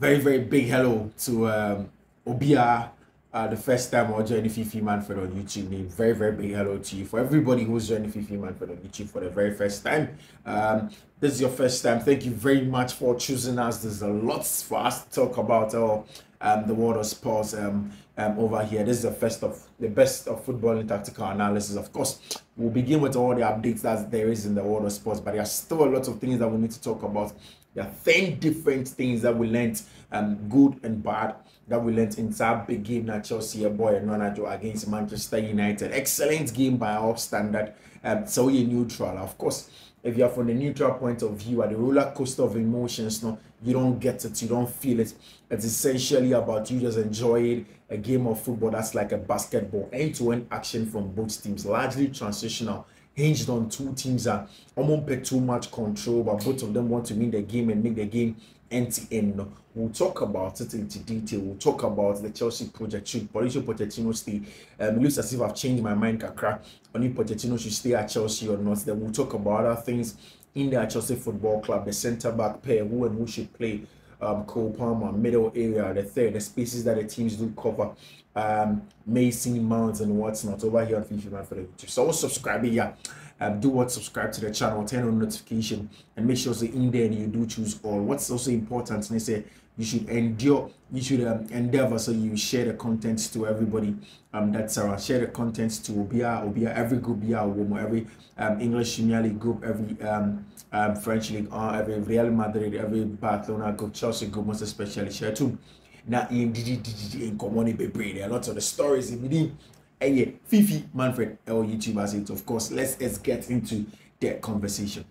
very big hello to Obia, the first time or joining Fiifi-Manfred on YouTube. Very big hello to you. For everybody who's joining Fiifi-Manfred on YouTube for the very first time, this is your first time. Thank you very much for choosing us. There's a lot for us to talk about. The world of sports over here. This is the best of football and tactical analysis. Of course, we'll begin with all the updates that there is in the world of sports, but there are still a lot of things that we need to talk about. There are 10 different things that we learned, good and bad, that we learned inside big game that Chelsea boy and Manutd against Manchester United. Excellent game by all standard. So you're neutral. Of course, if you're from the neutral point of view, at the roller coaster of emotions, no, you don't get it, you don't feel it. It's essentially about you just enjoying a game of football that's like a basketball, end-to-end action from both teams, largely transitional, hinged on two teams that almost pay too much control, but both of them want to win the game and make the game end-to-end. We'll talk about it into detail. We'll talk about the Chelsea project. Should Mauricio Pochettino stay? It looks as if I've changed my mind, Kakra, on if Pochettino should stay at Chelsea or not. Then we'll talk about other things in the Chelsea Football Club, the centre-back pair, who and who should play, Cole Palmer, middle area, the third, the spaces that the teams do cover, Mason Mounts and what's not over here on Fiifi-Manfred YouTube. So subscribe here. Subscribe to the channel, turn on notification, and make sure in there you do choose all. What's also important, they say you should endeavor, so you share the contents to everybody that's around. Share the contents to Obia, every group, every English Premier League group, every French League, every Real Madrid, every Barcelona group, Chelsea group, most especially share too. Now in common be there are lots of the stories in the Fiifi-Manfred YouTube as it. Of course, let's get into the conversation.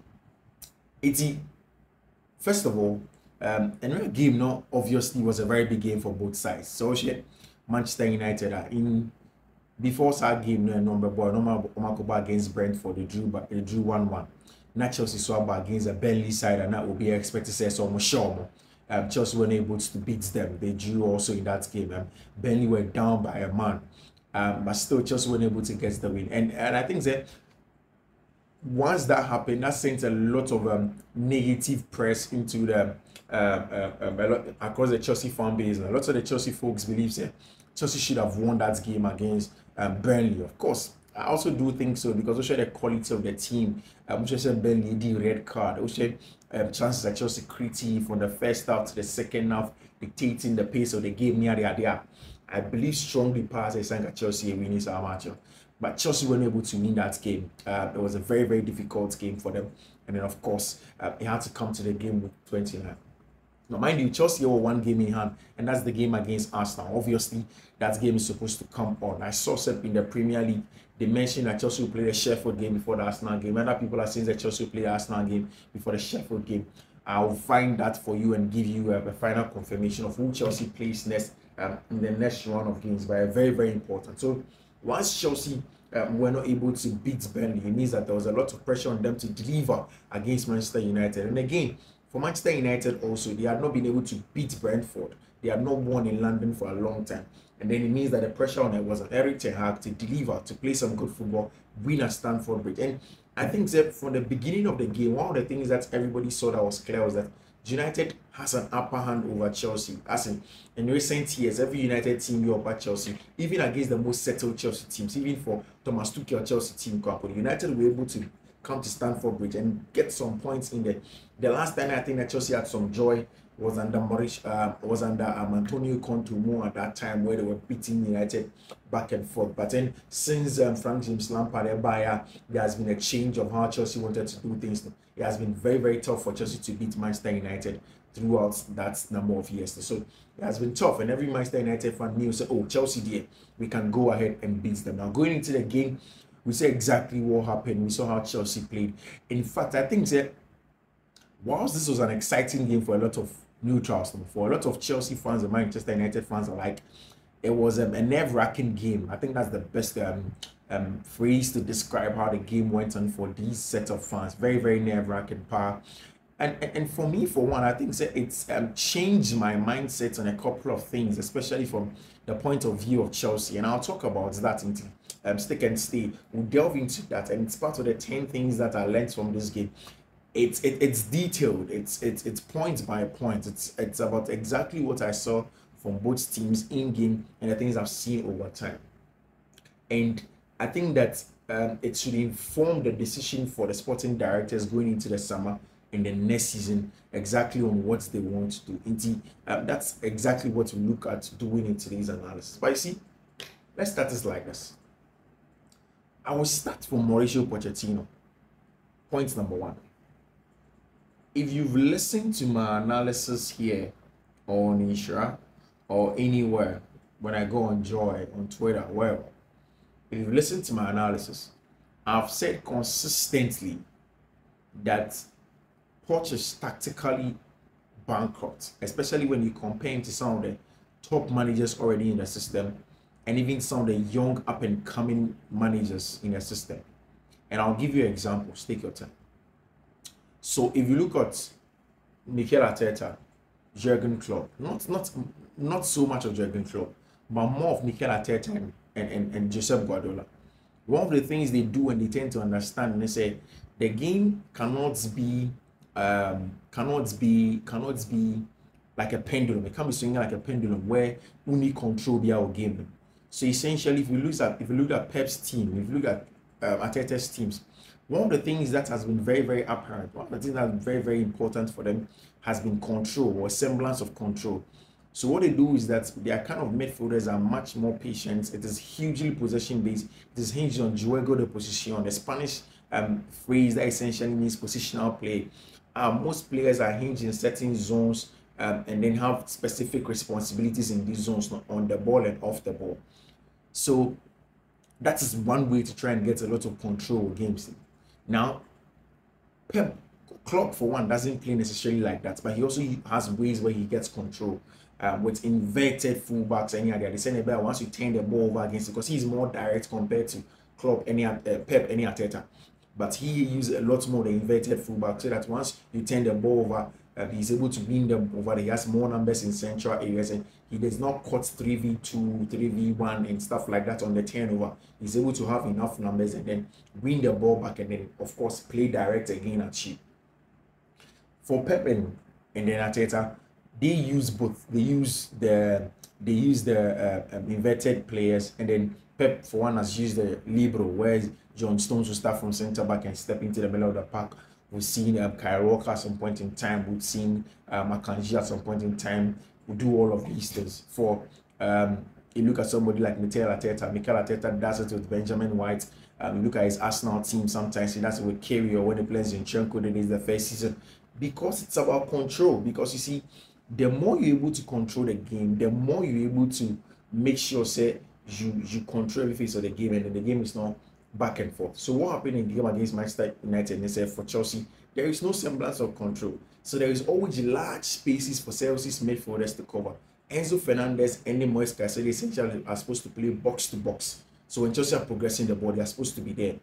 First of all, another game now obviously was a very big game for both sides. So Manchester United are in before that game normal against Brentford, they drew 1-1. Now Chelsea swap against a Burnley side, and that will be expected to say so much sure. Chelsea weren't able to beat them. They drew also in that game. Burnley were down by a man. But still Chelsea weren't able to get the win. And I think that once that happened, that sent a lot of negative press into the across the Chelsea fan base. And a lot of the Chelsea folks believe that Chelsea should have won that game against Burnley. Of course, I also do think so, because we share the quality of the team. We share Burnley the red card. We share chances that Chelsea creative from the first half to the second half, dictating the pace of the game near the idea. I believe strongly past I think Chelsea winning this match, but Chelsea weren't able to win that game. It was a very difficult game for them, and then of course it had to come to the game with 29. Now, mind you, Chelsea have one game in hand, and that's the game against Arsenal. Obviously, that game is supposed to come on. I saw some in the Premier League. They mentioned that Chelsea will play the Sheffield game before the Arsenal game. Other people are saying that Chelsea will play the Arsenal game before the Sheffield game. I'll find that for you and give you a final confirmation of who Chelsea plays next in the next round of games. But very important. So once Chelsea were not able to beat Burnley, it means that there was a lot of pressure on them to deliver against Manchester United. And again, for Manchester United also, they had not been able to beat Brentford. They had not won in London for a long time. And then it means that the pressure on it was on Eric Ten Hag to deliver, to play some good football, win at Stamford Bridge. And I think that from the beginning of the game, one of the things that everybody saw that was clear was that United has an upper hand over Chelsea. As in recent years, every United team you upper Chelsea, even against the most settled Chelsea teams, even for Thomas Tuchel Chelsea team, United were able to come to Stamford Bridge and get some points in there. The last time I think that Chelsea had some joy was under Antonio Conte more at that time, where they were beating United back and forth. But then since Frank James Lampard there has been a change of how Chelsea wanted to do things. It has been very tough for Chelsea to beat Manchester United throughout that number of years. So it has been tough, and every Manchester United fan knew, say, oh, Chelsea there, we can go ahead and beat them. Now going into the game, we saw exactly what happened. We saw how Chelsea played. In fact, I think that whilst this was an exciting game for a lot of neutrals, for a lot of Chelsea fans and Manchester United fans alike, it was a nerve-wracking game. I think that's the best phrase to describe how the game went on for these set of fans. Very nerve-wracking power. And for me, for one, I think that it's changed my mindset on a couple of things, especially from the point of view of Chelsea. And I'll talk about that into stick and stay. We'll delve into that, and it's part of the 10 things that I learned from this game. it's detailed. It's point by point. It's about exactly what I saw from both teams in game and the things I've seen over time. And I think that it should inform the decision for the sporting directors going into the summer and the next season exactly on what they want to do. Indeed, that's exactly what we look at doing in today's analysis. But you see, let's start this like this. I will start from Mauricio Pochettino. Point number one. If you've listened to my analysis here on Ishra or anywhere when I go on Joy, on Twitter, wherever, if you've listened to my analysis, I've said consistently that Poch is tactically bankrupt, especially when you compare him to some of the top managers already in the system and even some of the young up-and-coming managers in the system. And I'll give you examples. Take your time. So if you look at Mikel Arteta, Jurgen Klopp, not so much of Jurgen Klopp, but more of Mikel Arteta and Josep Guardiola. One of the things they do and they tend to understand, and they say the game cannot be like a pendulum. It can't be swinging like a pendulum where only control be our game. So essentially, if you look at Pep's team, if you look at Arteta's teams, one of the things that has been very, very apparent, one of the things that's very, very important for them has been control or semblance of control. So what they do is that their kind of midfielders are much more patient. It is hugely possession based. It is hinged on juego de posición, the Spanish phrase that essentially means positional play. Most players are hinged in certain zones and then have specific responsibilities in these zones, on the ball and off the ball. So that is one way to try and get a lot of control games. Now, Pep Klopp, for one, doesn't play necessarily like that, but he also has ways where he gets control with inverted fullbacks. Any other, they say about once you turn the ball over against it, because he's more direct compared to Klopp, Pep, any Arteta. But he uses a lot more the inverted fullback, so that once you turn the ball over, he's able to win them over. He has more numbers in central areas, and he does not cut 3v2, 3v1 and stuff like that on the turnover. He's able to have enough numbers and then win the ball back and then, of course, play direct again at you. For Pep and then Arteta, they use both. They use the inverted players, and then Pep, for one, has used the libero, where John Stones will start from centre back and step into the middle of the park. We've seen Kyle Walker at some point in time. We've seen Akanji at some point in time. We do all of these things. For you look at somebody like Mikel Arteta does it with Benjamin White. You look at his Arsenal team, sometimes he does it with Kerry, or when he plays in Zinchenko, that is the first season. Because it's about control. Because you see, the more you're able to control the game, the more you're able to make sure, say, you control every phase of the game, and then the game is not back and forth. So what happened in the game against Manchester United, and they said for Chelsea, there is no semblance of control. So there is always large spaces for Chelsea's midfielders to cover. Enzo Fernandez and Moise Caicedo essentially are supposed to play box to box. So when Chelsea are progressing the ball, they are supposed to be there.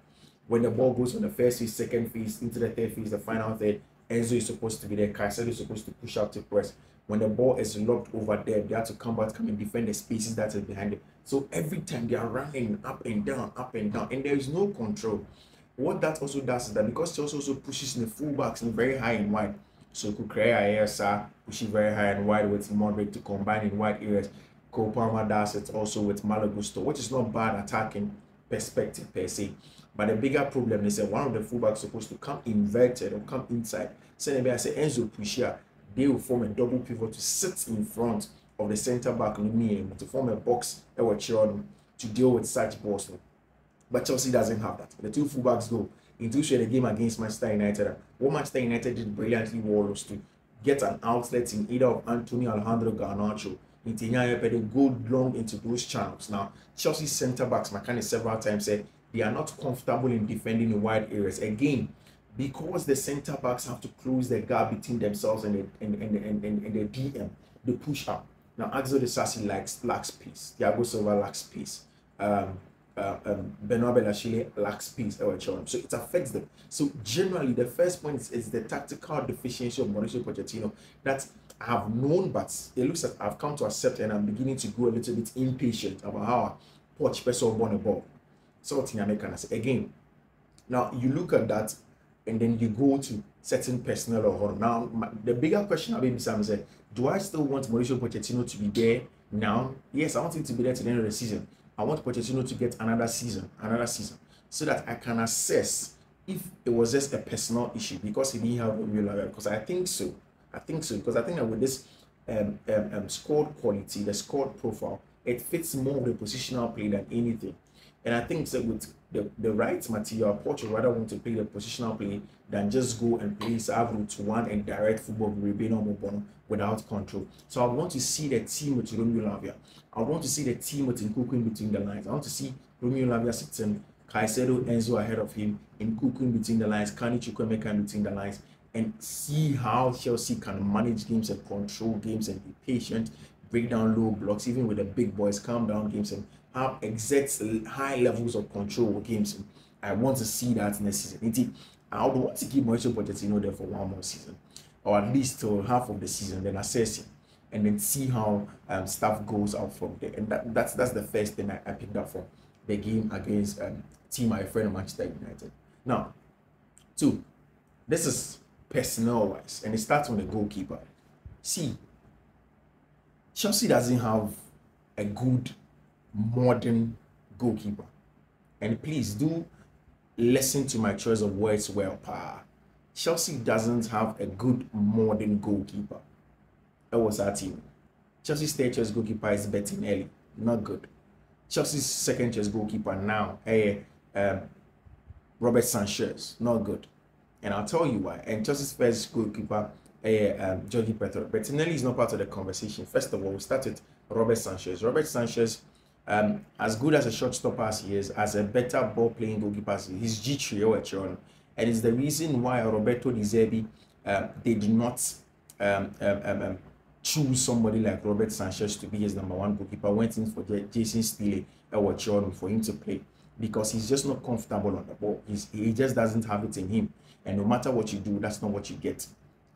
When the ball goes from the first phase, second phase, into the third phase, the final third, Enzo is supposed to be there. Caicedo is supposed to push out to press. When the ball is locked over there, they have to come and defend the spaces that are behind it. So every time they are running up and down, and there is no control. What that also does is that because Chelsea also pushes in the fullbacks in very high and wide, so Kukurea Ayersa pushing very high and wide with Modric to combine in wide areas. Cole Palmer does it also with Malo Gusto, which is not bad attacking perspective per se. But the bigger problem is that one of the fullbacks supposed to come inverted or come inside. So maybe I say Enzo Pushia, they will form a double pivot to sit in front of the centre back to form a box to deal with such balls. But Chelsea doesn't have that. The two fullbacks go into the game against Manchester United. What Manchester United did brilliantly was to get an outlet in either of Antonio Alejandro Garnacho, they go long into those channels. Now, Chelsea centre backs, McCann several times said they are not comfortable in defending in wide areas. Again, because the centre backs have to close the gap between themselves and the DM, they push up. Now, Axel Disasi lacks pace. Thiago Silva lacks pace. Benoit Bellachile lacks pace. So it affects them. So generally, the first point is the tactical deficiency of Mauricio Pochettino that I have known, but it looks like I've come to accept, and I'm beginning to grow a little bit impatient about how Poch person won the ball. So again, now you look at that, and then you go to certain personnel or now. The bigger question I'll be Sam is, do I still want Mauricio Pochettino to be there now? Yes, I want him to be there to the end of the season. I want Pochettino to get another season, so that I can assess if it was just a personal issue because he didn't have Romeo Lavia. Because I think so. Because I think that with this squad quality, the squad profile, it fits more of the positional play than anything. And I think that with the right material, Poch would rather want to play the positional play than just go and play route one and direct football without control. So I want to see the team with Romeo Lavia. I want to see the team with Nkuku in between the lines. I want to see Romeo Lavia sitting, Caicedo, Enzo ahead of him, Nkuku in between the lines, Kani Chukwuemeka in between the lines, and see how Chelsea can manage games and control games and be patient, break down low blocks, even with the big boys, calm down games and have exact high levels of control of games. I want to see that next season. I would want to keep Mauricio Pochettino there for one more season, or at least till half of the season, then assess him, and then see how stuff goes out from there. And that's the first thing I picked up from the game against team my friend Manchester United. Now, 2, this is personnel wise, and it starts with the goalkeeper. See, Chelsea doesn't have a good modern goalkeeper, and please do listen to my choice of words well. Chelsea doesn't have a good modern goalkeeper. That was our team. Chelsea's third choice goalkeeper is Bettinelli, not good. Chelsea's second choice goalkeeper now, Robert Sanchez, not good. And I'll tell you why. And Chelsea's first goalkeeper, Jorge Petro. Bettinelli is not part of the conversation. First of all, we start with Robert Sanchez. Robert Sanchez, as good as a shot stopper as he is, as a better ball playing goalkeeper as he is, G3 or Chiron. And it's the reason why Roberto Di Zerbi, they did not choose somebody like Robert Sanchez to be his number one goalkeeper. Went in for Jason Steele or Chiron for him to play, because he's just not comfortable on the ball. He just doesn't have it in him. And no matter what you do, that's not what you get.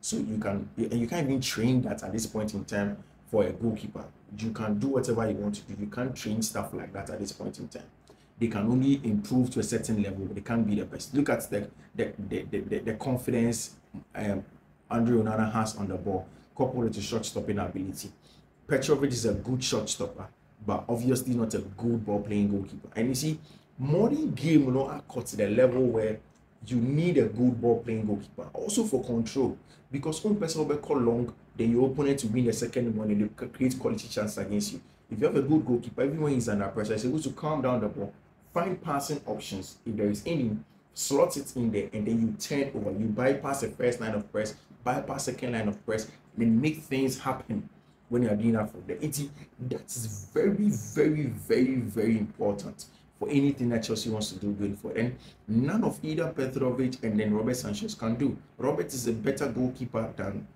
So you can't even train that at this point in time for a goalkeeper. You can do whatever you want to do. You can't train stuff like that at this point in time. They can only improve to a certain level, but they can't be the best. Look at the confidence Andre Onana has on the ball, coupled with the shot stopping ability. Petrovic is a good shot stopper, but obviously not a good ball playing goalkeeper. And you see, modern game are cut to the level where you need a good ball playing goalkeeper, also for control, because one person will call long, then your opponent will win the second one and they create quality chance against you. If you have a good goalkeeper, even when he's under pressure, he's able to calm down the ball, find passing options. If there is any, slot it in there, and then you turn over. You bypass the first line of press, bypass second line of press, then make things happen when you're doing that from there. That is very, very, very, very important for anything that Chelsea wants to do going forward. And none of either Petrovic and then Robert Sanchez can do. Robert is a better goalkeeper than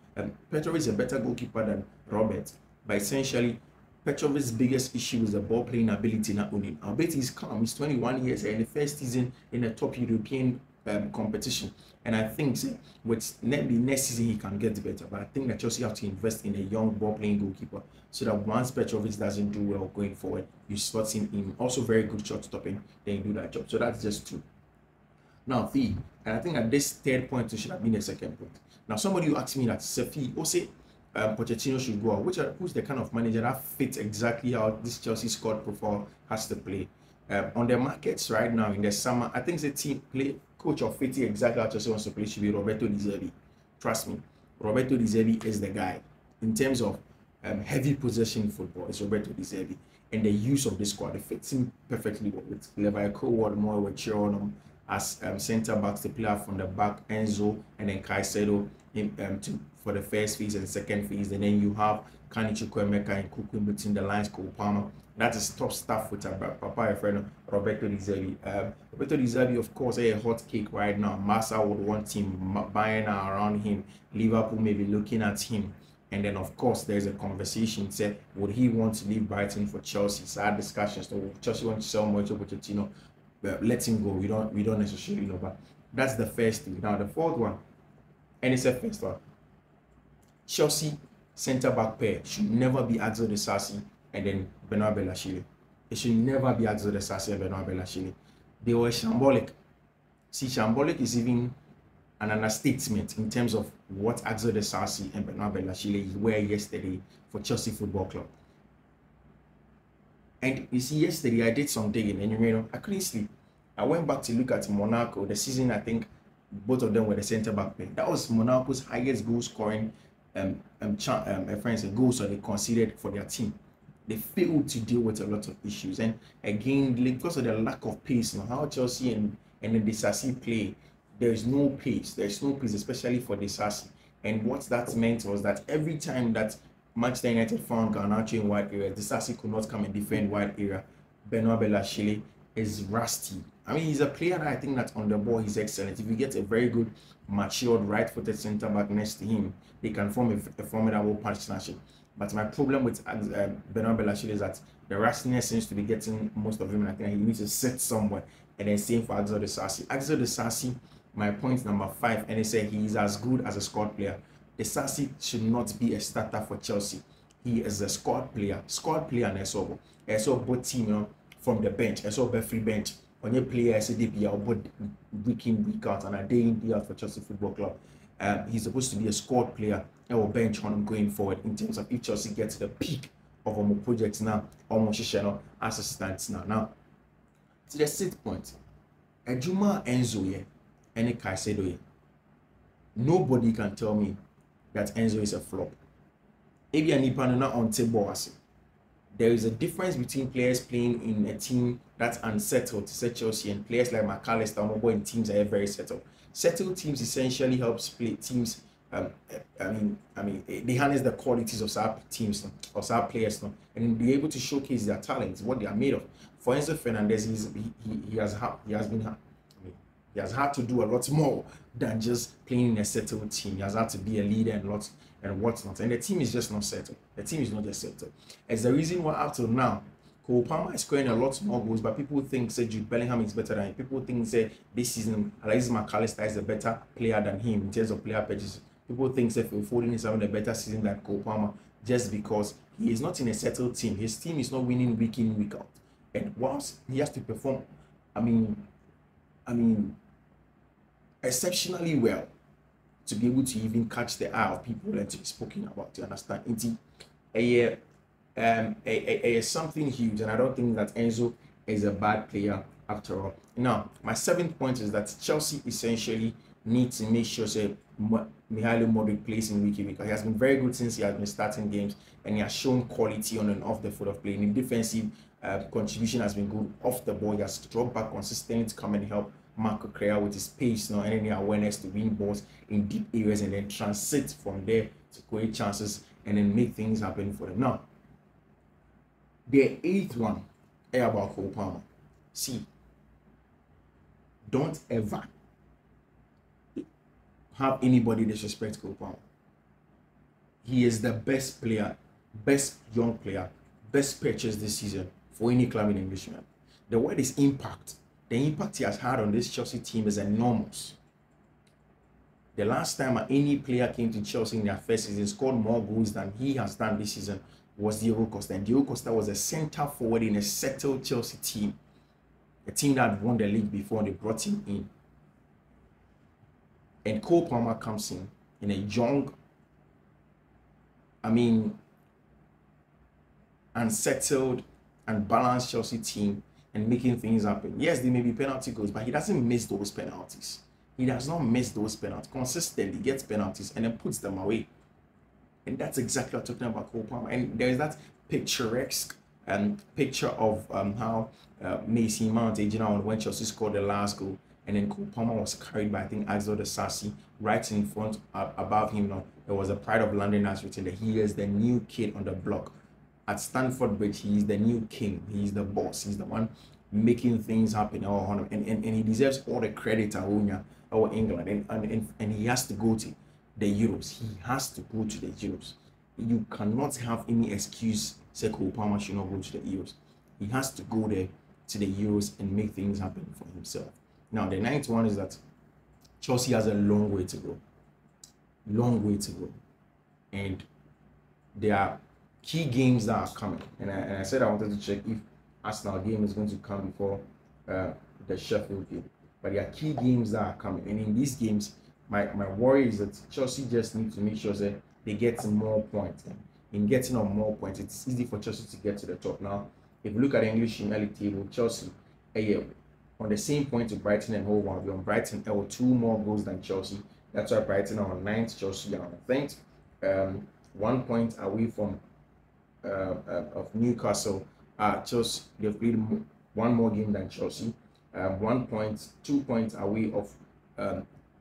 Petrovic is a better goalkeeper than Robert. But essentially, Petrovic's biggest issue is the ball playing ability not only. I bet he's calm. He's 21 years and the first season in a top European competition. And I think with maybe next season he can get better. But I think that Chelsea have to invest in a young ball playing goalkeeper, so that once Petrovic doesn't do well going forward, you slot him in. Also very good shot stopping, then you do that job. So that's just 2. Now, and I think at this third point should have been the second point. Now, somebody who asked me that, Sefi, say Pochettino should go out. Who's the kind of manager that fits exactly how this Chelsea squad profile has to play? On the markets right now in the summer, I think the team coach of fitting exactly how Chelsea wants to play should be Roberto Di Zerbi. Trust me, Roberto Di Zerbi is the guy. In terms of heavy possession football, it's Roberto Di Zerbi. And the use of this squad, it fits him perfectly well with Levi Coward, more with Chiron as centre backs to play out from the back, Enzo, and then Caicedo for the first phase and second phase. And then you have Kani Chukwuemeka and Kuku between the lines, Cole Palmer. That is top stuff with Papa, a friend, Roberto Di Zerbi. Roberto Di Zerbi, of course, a hot cake right now. Massa would want him, buying around him. Liverpool may be looking at him. And then, of course, there's a conversation. Say, would he want to leave Brighton for Chelsea? Sad discussions. So Chelsea want to sell Mauricio Pochettino. Let him go. We don't necessarily know. But that's the first thing. Now, the fourth one, and it's the first one. Chelsea centre-back pair should never be Axel Disasi and then Benoit Bellachile. It should never be Axel Disasi and Benoit Bellachile. They were shambolic. See, shambolic is even an understatement in terms of what Axel Disasi and Bernard Belashile were yesterday for Chelsea Football Club. And you see, yesterday I did some digging, and I couldn't sleep. I went back to look at Monaco. The season, I think both of them were the centre back pair. That was Monaco's highest goal scoring goals that they conceded for their team. They failed to deal with a lot of issues, and again, because of the lack of pace, how Chelsea and the Disasi play, there's no pace, especially for Disasi. And what that meant was that every time that Manchester United found Garnacho in wide area, Disasi could not come and defend wide area. Benoit Belashile is rusty. I mean, he's a player that I think that on the ball he's excellent. If you get a very good, matured, right-footed centre back next to him, they can form a formidable partnership. But my problem with Benoit Belashile is that the rustiness seems to be getting most of him, and I think he needs to sit somewhere. And then same for Axel Disasi. Axel Disasi, my point number 5, and they say he is as good as a squad player. Disasi should not be a starter for Chelsea. He is a squad player and I saw both team, from the bench. I saw free bench. On your player, I said they be out week in, week out, and a day in, day out for Chelsea Football Club. He's supposed to be a squad player or bench on him going forward in terms of if Chelsea gets to the peak of our projects now, almost as it stands now. Now, to the 6th point, Ejuma Enzo and Caicedo. Nobody can tell me that Enzo is a flop. Maybe a nipa not on table. There is a difference between players playing in a team that's unsettled, to say Chelsea, and players like McAllister in teams that are very settled. Settled teams essentially helps play teams. They harness the qualities of our teams or our players, and be able to showcase their talents, what they are made of. For Enzo Fernandez, he has had to do a lot more than just playing in a settled team. He has had to be a leader and whatnot. And the team is just not settled. The team is not just settled. It's the reason why up till now, Cole Palmer is scoring a lot more goals, but people think Jude Bellingham is better than him. People think this season Alexis McAllister is a better player than him in terms of player purchases. People think Phil Foden is having a better season than Cole Palmer just because he is not in a settled team. His team is not winning week in, week out. And whilst he has to perform, exceptionally well to be able to even catch the eye of people and to be spoken about, to understand. It's something huge, and I don't think that Enzo is a bad player after all. Now, my 7th point is that Chelsea essentially need to make sure Mihailo Modric plays in week in, week out. He has been very good since he has been starting games, and he has shown quality on and off the foot of play. In defensive contribution has been good off the ball. He has dropped back consistently to come and help Marco Correa with his pace and any awareness to win balls in deep areas and then transit from there to create chances and then make things happen for them. Now, the 8th one about Cole Palmer. See, don't ever have anybody disrespect Cole Palmer. He is the best player, best young player, best purchase this season for any club in English. The word is impact. The impact he has had on this Chelsea team is enormous. The last time any player came to Chelsea in their first season scored more goals than he has done this season was Diego Costa. And Diego Costa was a centre forward in a settled Chelsea team. A team that had won the league before they brought him in. And Cole Palmer comes in a young, unsettled and balanced Chelsea team and making things happen. Yes, there may be penalty goals, but he doesn't miss those penalties. He does not miss those penalties. Consistently gets penalties and then puts them away. And that's exactly what I'm talking about Cole Palmer. And there is that picturesque picture of how Mason Mount, when Chelsea scored the last goal, and then Cole Palmer was carried by, I think, Axel Disasi right in front, above him. There was a Pride of London as written that he is the new kid on the block. At Stamford Bridge, he is the new king. He is the boss. He's the one making things happen. And he deserves all the credit at England. And he has to go to the Euros. He has to go to the Euros. You cannot have any excuse say Cole Palmer should not go to the Euros. He has to go there to the Euros and make things happen for himself. Now, the 9th one is that Chelsea has a long way to go. Long way to go. And there are key games that are coming. And I said I wanted to check if Arsenal game is going to come before the Sheffield game. But there are key games that are coming. And in these games, my worry is that Chelsea just need to make sure that they get more points. In getting on more points, it's easy for Chelsea to get to the top. Now, if you look at the English Premier League table, Chelsea, on the same point with Brighton and Hove Albion. On Brighton, there were 2 more goals than Chelsea. That's why Brighton are on 9th, Chelsea are on 10th. 1 point away from of Newcastle. Chelsea, they've played 1 more game than Chelsea. 1 point, 2 points away of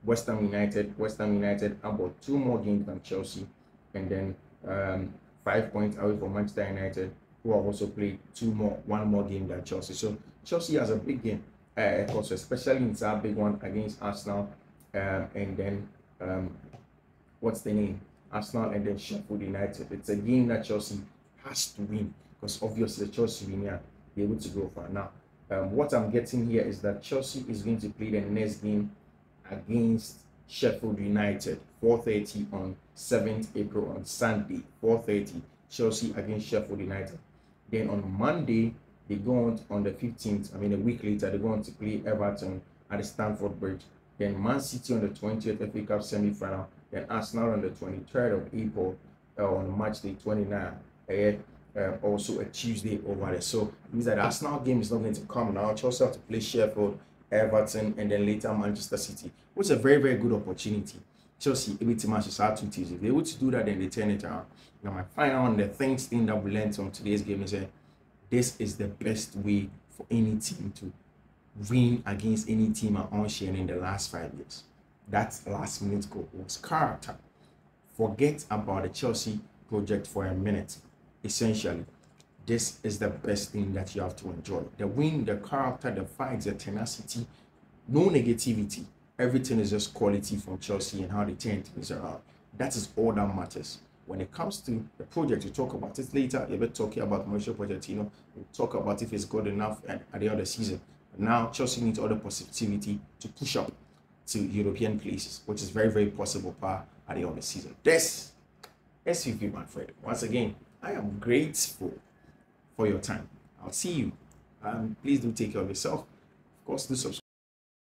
West Ham United. West Ham United about 2 more games than Chelsea, and then 5 points away from Manchester United, who have also played 1 more game than Chelsea. So Chelsea has a big game, also especially in that big one against Arsenal, and then what's the name? Arsenal and then Sheffield United. It's a game that Chelsea has to win, because obviously the Chelsea winner be able to go far. Now, what I'm getting here is that Chelsea is going to play the next game against Sheffield United, 4:30 on 7th April on Sunday, 4:30. Chelsea against Sheffield United. Then on Monday, they go on the 15th. I mean, a week later, they go on to play Everton at the Stamford Bridge. Then Man City on the 20th FA Cup semi-final. Then Arsenal on the 23rd of April on March the 29th. Also a Tuesday over there. So it means that the Arsenal game is not going to come now. Chelsea have to play Sheffield, Everton, and then later Manchester City, which is a very, very good opportunity. Chelsea able to match our 2 teams. If they're able to do that, then they turn it around. Now, my final and the thing that we learned from today's game is that this is the best way for any team to win against any team at Onshare in the last 5 years. That last minute goal was character. Forget about the Chelsea project for a minute. Essentially, this is the best thing that you have to enjoy. The win, the character, the fights, the tenacity, no negativity. Everything is just quality from Chelsea and how they turn things around. That is all that matters. When it comes to the project, we talk about it later. You'll be talking about Mauricio Pochettino. We'll talk about if it's good enough at the end of the season. But now, Chelsea needs all the positivity to push up to European places, which is very, very possible at the end of the season. This is Fiifi-Manfred. Once again, I am grateful for your time. I'll see you. Please do take care of yourself. Of course, do subscribe.